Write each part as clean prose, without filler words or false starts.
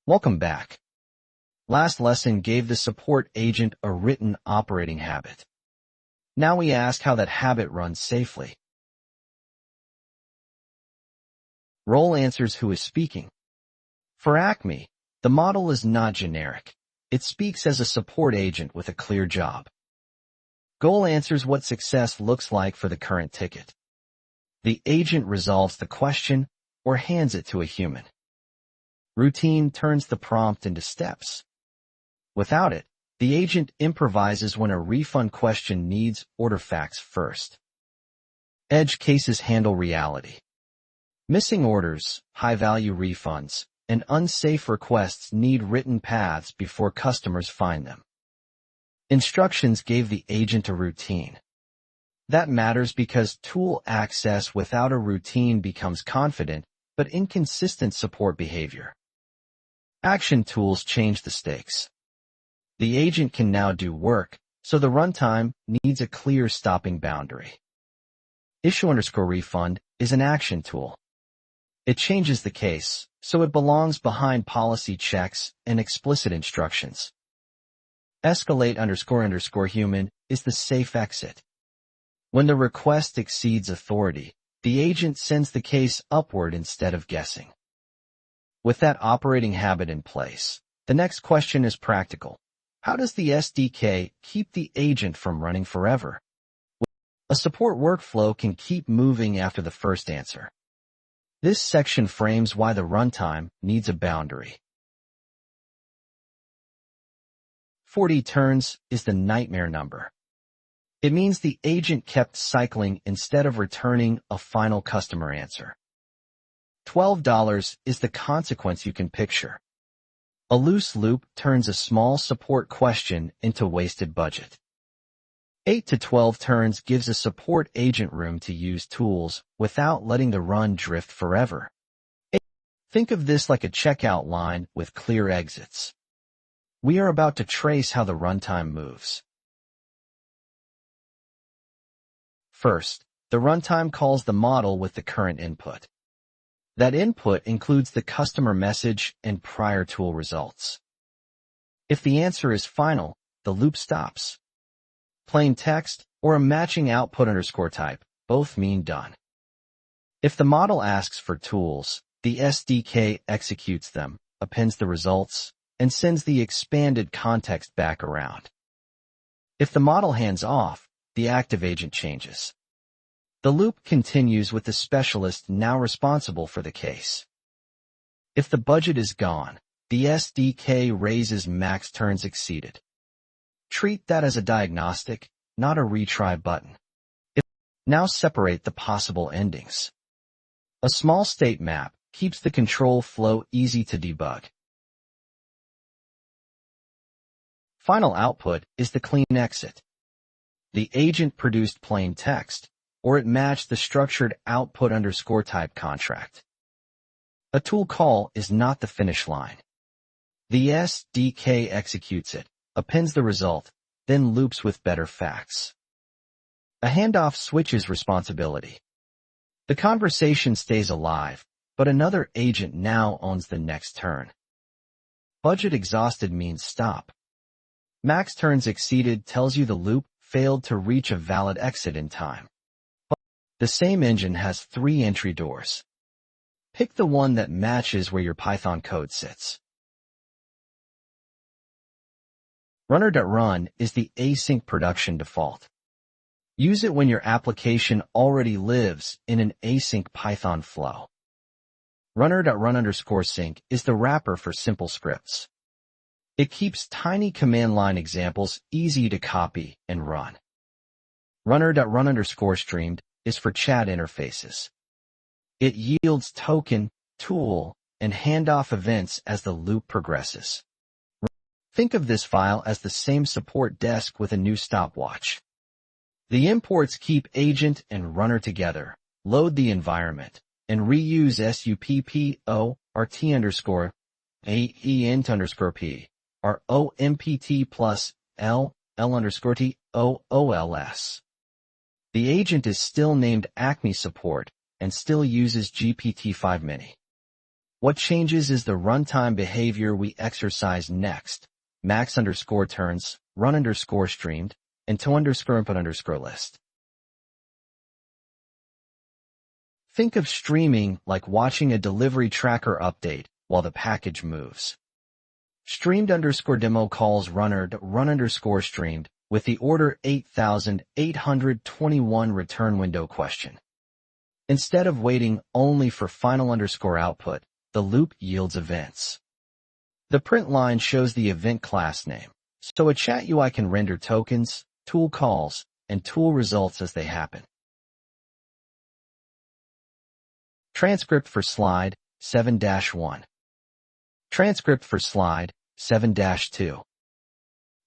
Welcome back. Last lesson gave the support agent a written operating habit. Now we ask how that habit runs safely. Role answers who is speaking. For Acme, the model is not generic. It speaks as a support agent with a clear job. Goal answers what success looks like for the current ticket. The agent resolves the question or hands it to a human. Routine turns the prompt into steps. Without it, the agent improvises when a refund question needs order facts first. Edge cases handle reality. Missing orders, high-value refunds, and unsafe requests need written paths before customers find them. Instructions gave the agent a routine. That matters because tool access without a routine becomes confident but inconsistent support behavior. Action tools change the stakes. The agent can now do work, so the runtime needs a clear stopping boundary. Issue_refund is an action tool. It changes the case, so it belongs behind policy checks and explicit instructions. Escalate_human is the safe exit. When the request exceeds authority, the agent sends the case upward instead of guessing. With that operating habit in place, the next question is practical. How does the SDK keep the agent from running forever? A support workflow can keep moving after the first answer. This section frames why the runtime needs a boundary. 40 turns is the nightmare number. It means the agent kept cycling instead of returning a final customer answer. $12 is the consequence you can picture. A loose loop turns a small support question into wasted budget. 8 to 12 turns gives a support agent room to use tools without letting the run drift forever. Think of this like a checkout line with clear exits. We are about to trace how the runtime moves. First, the runtime calls the model with the current input. That input includes the customer message and prior tool results. If the answer is final, the loop stops. Plain text or a matching output_type both mean done. If the model asks for tools, the SDK executes them, appends the results, and sends the expanded context back around. If the model hands off, the active agent changes. The loop continues with the specialist now responsible for the case. If the budget is gone, the SDK raises MaxTurnsExceeded. Treat that as a diagnostic, not a retry button. Now separate the possible endings. A small state map keeps the control flow easy to debug. Final output is the clean exit. The agent produced plain text, or it matched the structured output_type contract. A tool call is not the finish line. The SDK executes it, appends the result, then loops with better facts. A handoff switches responsibility. The conversation stays alive, but another agent now owns the next turn. Budget exhausted means stop. MaxTurnsExceeded tells you the loop failed to reach a valid exit in time. The same engine has 3 entry doors. Pick the one that matches where your Python code sits. Runner.run is the async production default. Use it when your application already lives in an async Python flow. Runner.run_sync is the wrapper for simple scripts. It keeps tiny command line examples easy to copy and run. Runner.run_streamed is for chat interfaces. It yields token, tool, and handoff events as the loop progresses. Think of this file as the same support desk with a new stopwatch. The imports keep agent and runner together, load the environment, and reuse support rt_aent_p or ompt plus l_t_ools. The agent is still named Acme Support and still uses GPT-5 Mini. What changes is the runtime behavior we exercise next. Max_turns, run_streamed, and to_input_list. Think of streaming like watching a delivery tracker update while the package moves. Streamed_demo calls runner.run_streamed with the order 8821 return window question. Instead of waiting only for final_output, the loop yields events. The print line shows the event class name, so a chat UI can render tokens, tool calls, and tool results as they happen. Transcript for slide 7-1. Transcript for slide 7-2.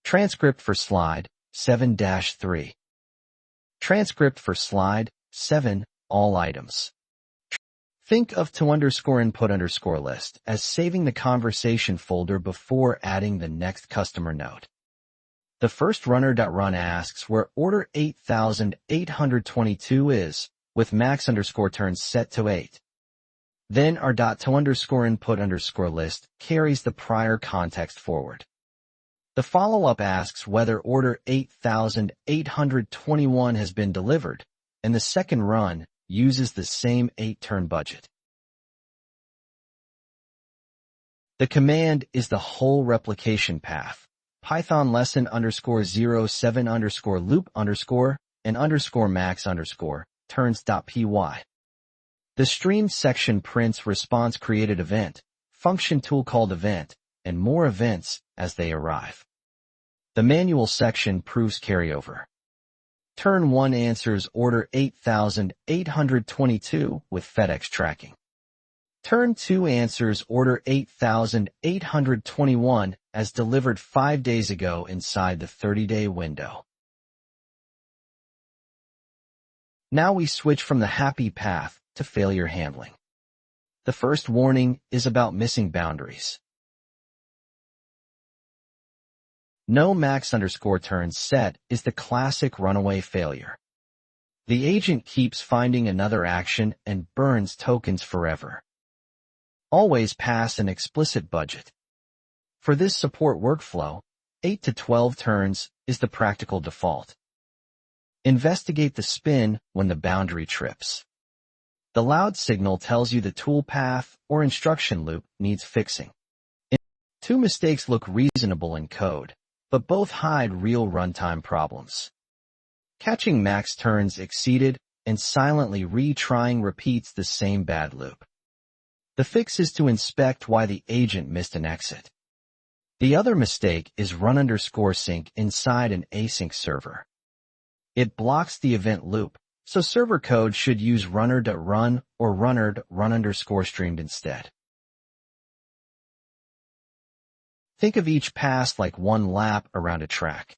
Transcript for slide 7-3. Transcript for slide 7, all items. Think of to_input_list as saving the conversation folder before adding the next customer note. The first Runner.run asks where order 8822 is, with max_turns set to 8. Then our .to_input_list carries the prior context forward. The follow-up asks whether order 8821 has been delivered, and the second run uses the same 8-turn budget. The command is the whole replication path. Python lesson _07 loop and max turns.py. The streamed section prints response created event, function tool called event, and more events as they arrive. The manual section proves carryover. Turn 1 answers order 8822 with FedEx tracking. Turn 2 answers order 8821 as delivered 5 days ago inside the 30-day window. Now we switch from the happy path to failure handling. The first warning is about missing boundaries. No max_turns set is the classic runaway failure. The agent keeps finding another action and burns tokens forever. Always pass an explicit budget. For this support workflow, 8 to 12 turns is the practical default. Investigate the spin when the boundary trips. The loud signal tells you the tool path or instruction loop needs fixing. Two mistakes look reasonable in code, but both hide real runtime problems. Catching MaxTurnsExceeded and silently retrying repeats the same bad loop. The fix is to inspect why the agent missed an exit. The other mistake is run_sync inside an async server. It blocks the event loop, so server code should use Runner.run or Runner.run_streamed instead. Think of each pass like one lap around a track.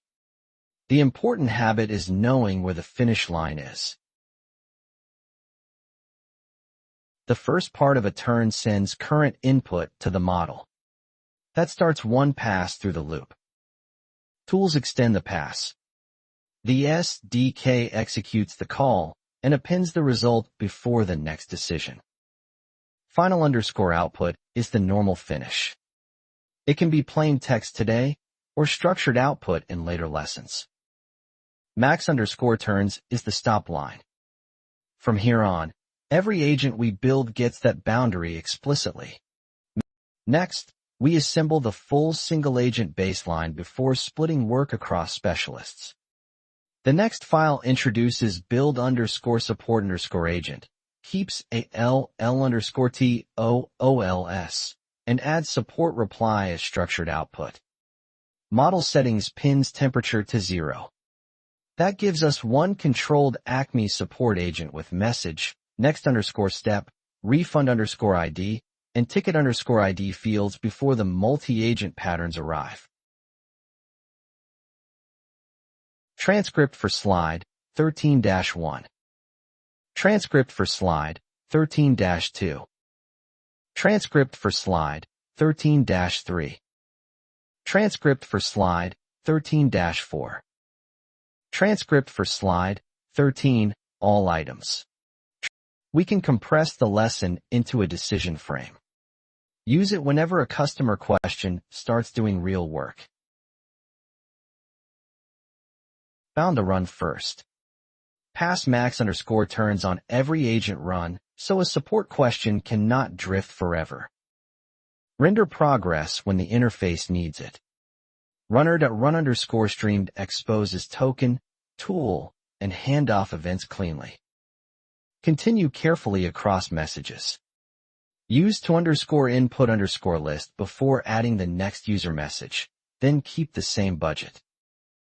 The important habit is knowing where the finish line is. The first part of a turn sends current input to the model. That starts one pass through the loop. Tools extend the pass. The SDK executes the call and appends the result before the next decision. Final_output is the normal finish. It can be plain text today or structured output in later lessons. Max_turns is the stop line. From here on, every agent we build gets that boundary explicitly. Next, we assemble the full single-agent baseline before splitting work across specialists. The next file introduces build_support_agent, keeps a l_t_o_ols, and adds support reply as structured output. Model settings pins temperature to 0. That gives us one controlled Acme support agent with message, next_step, refund_ID, and ticket_ID fields before the multi-agent patterns arrive. Transcript for slide 13-1. Transcript for slide 13-2. Transcript for slide 13-3. Transcript for slide 13-4. Transcript for slide 13, all items. We can compress the lesson into a decision frame. Use it whenever a customer question starts doing real work. Found a run first. Pass max_turns on every agent run so a support question cannot drift forever. Render progress when the interface needs it. Runner.run_streamed exposes token, tool, and handoff events cleanly. Continue carefully across messages. Use to_input_list before adding the next user message, then keep the same budget.